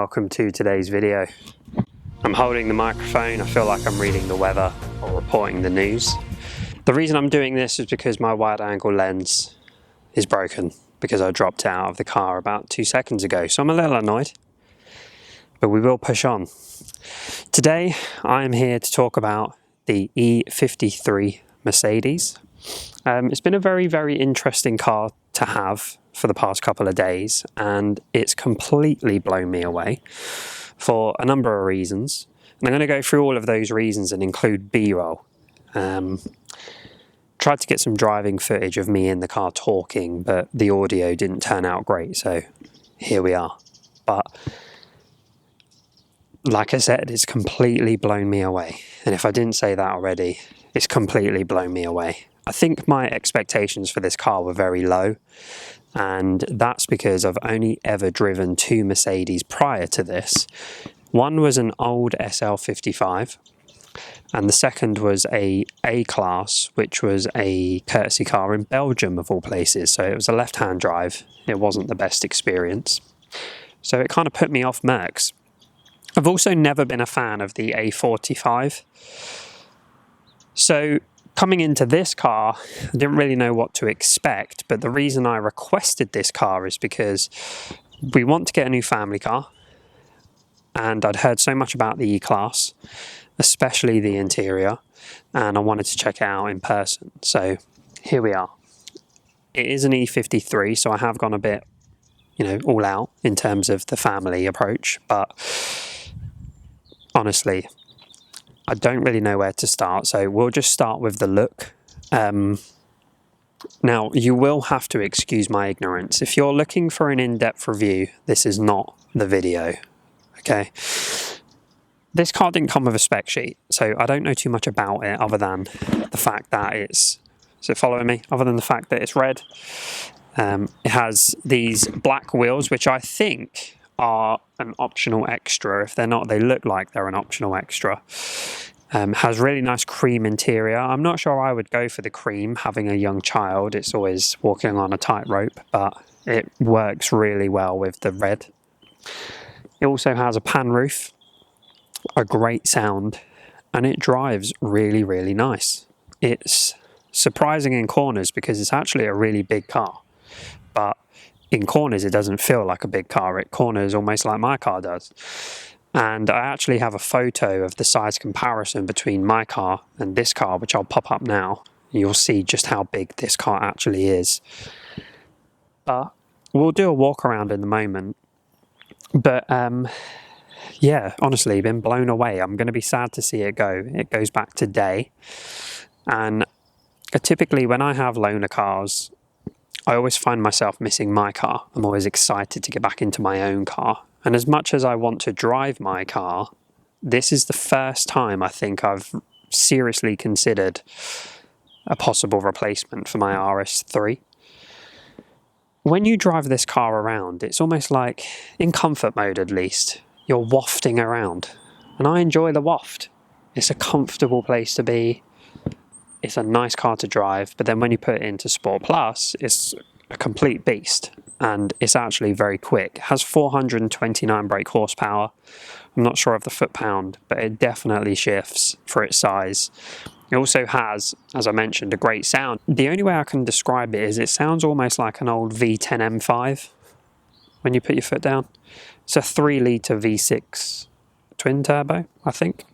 welcome to today's video. I'm holding the microphone, I feel like I'm reading the weather or reporting the news. The reason I'm doing this is because my wide angle lens is broken because I dropped out of the car about 2 seconds ago, so I'm a little annoyed, but we will push on. Today I'm here to talk about the E53 Mercedes. It's been a very interesting car to have for the past couple of days, and it's completely blown me away for a number of reasons. And I'm going to go through all of those reasons and include B-roll. Tried to get some driving footage of me in the car talking, but the audio didn't turn out great, so here we are. But like I said, it's completely blown me away. And if I didn't say that already, it's completely blown me away. I think my expectations for this car were very low, and that's because I've only ever driven two Mercedes prior to this. One was an old SL55, and the second was a A-Class, which was a courtesy car in Belgium of all places, so it was a left-hand drive. It wasn't the best experience, so it kind of put me off Mercs. I've also never been a fan of the A45, so coming into this car, I didn't really know what to expect, but the reason I requested this car is because we want to get a new family car, and I'd heard so much about the E-Class, especially the interior, and I wanted to check it out in person. So here we are. It is an E53, so I have gone a bit, all out in terms of the family approach, but honestly, I don't really know where to start, so we'll just start with the look. Now, you will have to excuse my ignorance. If you're looking for an in-depth review, this is not the video, okay? This car didn't come with a spec sheet, so I don't know too much about it other than the fact that is it following me? Other than the fact that it's red. It has these black wheels, which I think are an optional extra. If they're not, they look like they're an optional extra. Has really nice cream interior. I'm not sure I would go for the cream, having a young child. It's always walking on a tightrope, but it works really well with the red. It also has a pan roof, a great sound, and it drives really nice. It's surprising in corners because it's actually a really big car, but in corners it doesn't feel like a big car. It corners almost like my car does. And I actually have a photo of the size comparison between my car and this car, which I'll pop up now. You'll see just how big this car actually is. But we'll do a walk around in a moment. But yeah, honestly, been blown away. I'm going to be sad to see it go. It goes back today. And typically when I have loaner cars, I always find myself missing my car. I'm always excited to get back into my own car. And as much as I want to drive my car, this is the first time I think I've seriously considered a possible replacement for my RS3. When you drive this car around, it's almost like, in comfort mode at least, you're wafting around. And I enjoy the waft. It's a comfortable place to be. It's a nice car to drive, but then when you put it into Sport Plus, it's a complete beast, and it's actually very quick. It has 429 brake horsepower. I'm not sure of the foot-pound, but it definitely shifts for its size. It also has, as I mentioned, a great sound. The only way I can describe it is it sounds almost like an old V10 M5 when you put your foot down. It's a 3-litre V6 twin-turbo, I think.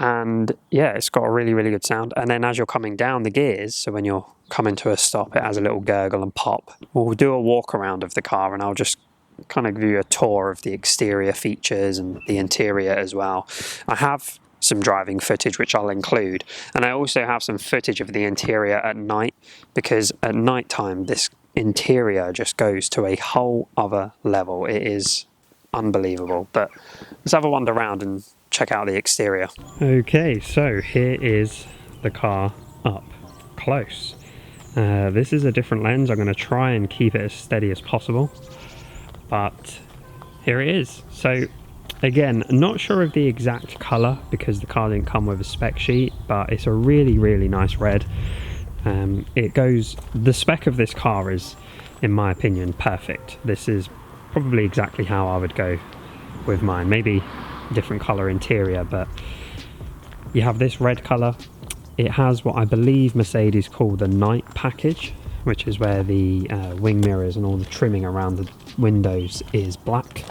And yeah, it's got a really good sound. And then as you're coming down the gears, so when you're coming to a stop, it has a little gurgle and pop. We'll do a walk around of the car, and I'll just kind of give you a tour of the exterior features and the interior as well. I have some driving footage which I'll include, and I also have some footage of the interior at night, because at night time this interior just goes to a whole other level. It is unbelievable. But let's have a wander around and check out the exterior. Okay, so here is the car up close. This is a different lens. I'm going to try and keep it as steady as possible, but here it is. So again, not sure of the exact colour because the car didn't come with a spec sheet, but it's a really nice red. The spec of this car is, in my opinion, perfect. This is probably exactly how I would go with mine. Maybe different colour interior, but you have this red colour. It has what I believe Mercedes call the night package, which is where the wing mirrors and all the trimming around the windows is black.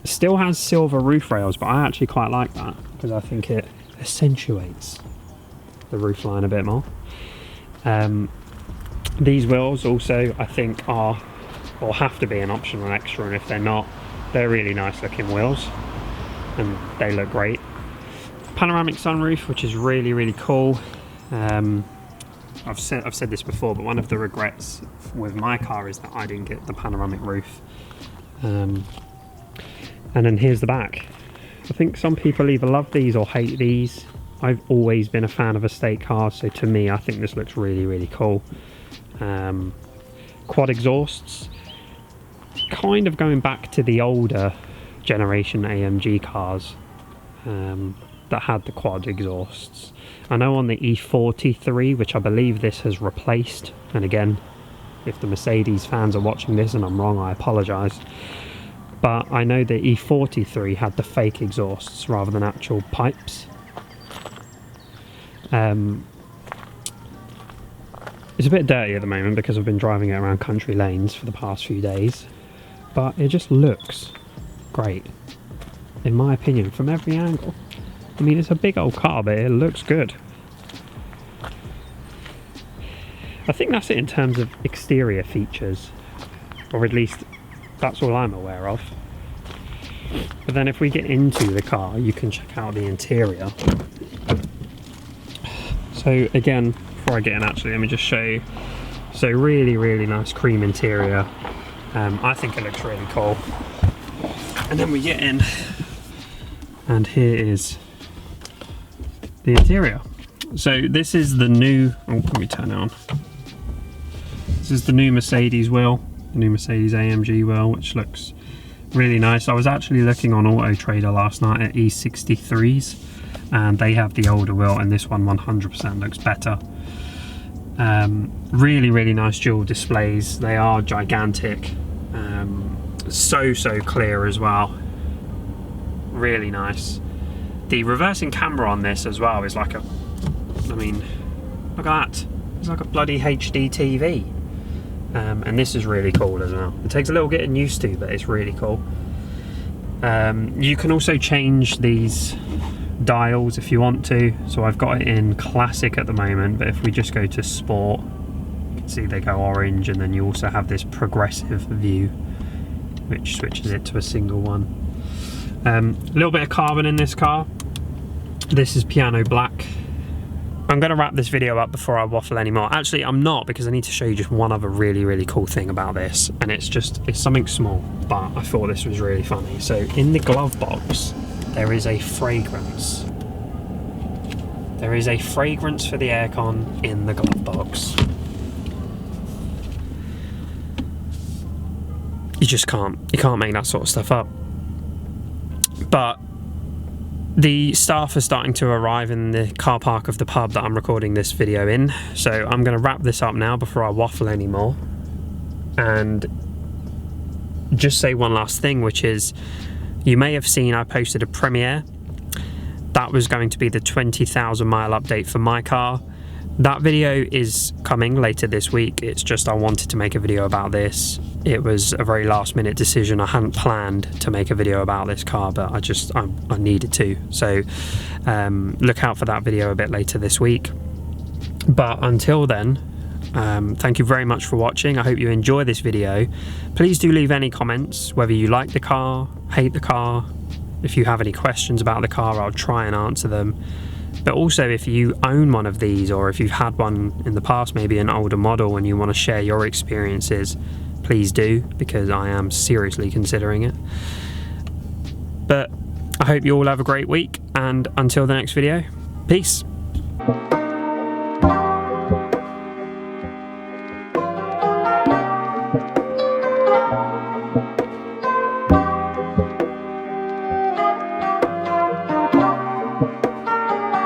Still has silver roof rails, but I actually quite like that because I think it accentuates the roof line a bit more. These wheels also I think are, or have to be, an optional extra, and if they're not, they're really nice looking wheels and they look great. Panoramic sunroof, which is really cool. I've said this before, but one of the regrets with my car is that I didn't get the panoramic roof. And then here's the back. I think some people either love these or hate these. I've always been a fan of estate cars, so to me I think this looks really cool. Quad exhausts, kind of going back to the older generation AMG cars that had the quad exhausts. I know on the E53, which I believe this has replaced, and again, if the Mercedes fans are watching this and I'm wrong, I apologise, but I know the E43 had the fake exhausts rather than actual pipes. It's a bit dirty at the moment because I've been driving it around country lanes for the past few days, but it just looks great, in my opinion, from every angle. I mean, it's a big old car, but it looks good. I think that's it in terms of exterior features, or at least that's all I'm aware of. But then if we get into the car, you can check out the interior. So again, before I get in, actually, let me just show you. So really nice cream interior. I think it looks really cool. And then we get in, and here is the interior. So this is the new, oh, let me turn it on. This is the new Mercedes wheel, the new Mercedes AMG wheel, which looks really nice. I was actually looking on Auto Trader last night at E63s, and they have the older wheel, and this one 100% looks better. Really nice dual displays. They are gigantic. So clear as well. Really nice. The reversing camera on this as well is like a, I mean, look at that. It's like a bloody HD TV. And this is really cool as well. It takes a little getting used to, but it's really cool. You can also change these dials if you want to. So I've got it in classic at the moment, but if we just go to sport, you can see they go orange, and then you also have this progressive view, which switches it to a single one. A little bit of carbon in this car. This is piano black. I'm going to wrap this video up before I waffle anymore. Actually, I'm not, because I need to show you just one other really cool thing about this, and it's something small, but I thought this was really funny. So in the glove box, there is a fragrance. There is a fragrance for the aircon in the glove box. You just can't make that sort of stuff up. But the staff are starting to arrive in the car park of the pub that I'm recording this video in, so I'm going to wrap this up now before I waffle anymore, and just say one last thing, which is, you may have seen I posted a premiere. That was going to be the 20,000 mile update for my car. That video is coming later this week. It's just I wanted to make a video about this. It was a very last minute decision. I hadn't planned to make a video about this car, but I needed to. So look out for that video a bit later this week. But until then, thank you very much for watching. I hope you enjoy this video. Please do leave any comments, whether you like the car, hate the car. If you have any questions about the car, I'll try and answer them. But also, if you own one of these, or if you've had one in the past, maybe an older model, and you want to share your experiences, please do, because I am seriously considering it. But I hope you all have a great week, and until the next video, peace.